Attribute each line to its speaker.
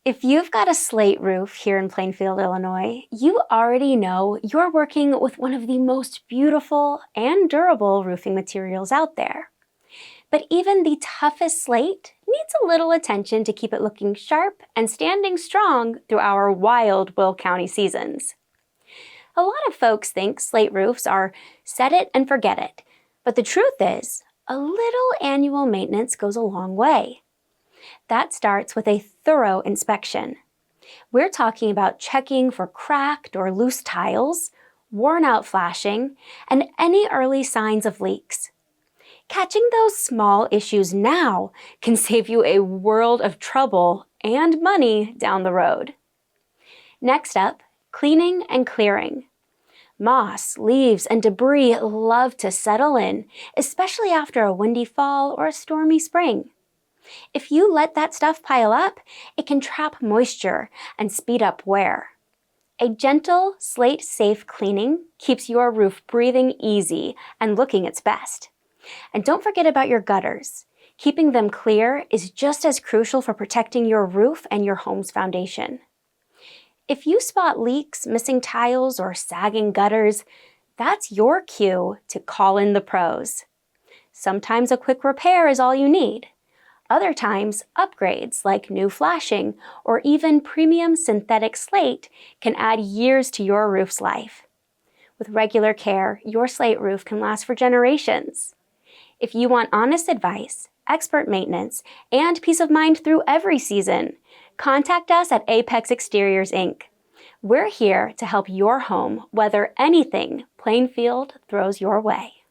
Speaker 1: If you've got a slate roof here in Plainfield, Illinois, you already know you're working with one of the most beautiful and durable roofing materials out there. But even the toughest slate needs a little attention to keep it looking sharp and standing strong through our wild Will County seasons. A lot of folks think slate roofs are set it and forget it, but the truth is, a little annual maintenance goes a long way. That starts with a thorough inspection. We're talking about checking for cracked or loose tiles, worn out flashing, and any early signs of leaks. Catching those small issues now can save you a world of trouble and money down the road. Next up, cleaning and clearing. Moss, leaves, and debris love to settle in, especially after a windy fall or a stormy spring. If you let that stuff pile up, it can trap moisture and speed up wear. A gentle, slate-safe cleaning keeps your roof breathing easy and looking its best. And don't forget about your gutters. Keeping them clear is just as crucial for protecting your roof and your home's foundation. If you spot leaks, missing tiles, or sagging gutters, that's your cue to call in the pros. Sometimes a quick repair is all you need. Other times, upgrades like new flashing or even premium synthetic slate can add years to your roof's life. With regular care, your slate roof can last for generations. If you want honest advice, expert maintenance, and peace of mind through every season, contact us at Apex Exteriors, Inc. We're here to help your home weather anything Plainfield throws your way.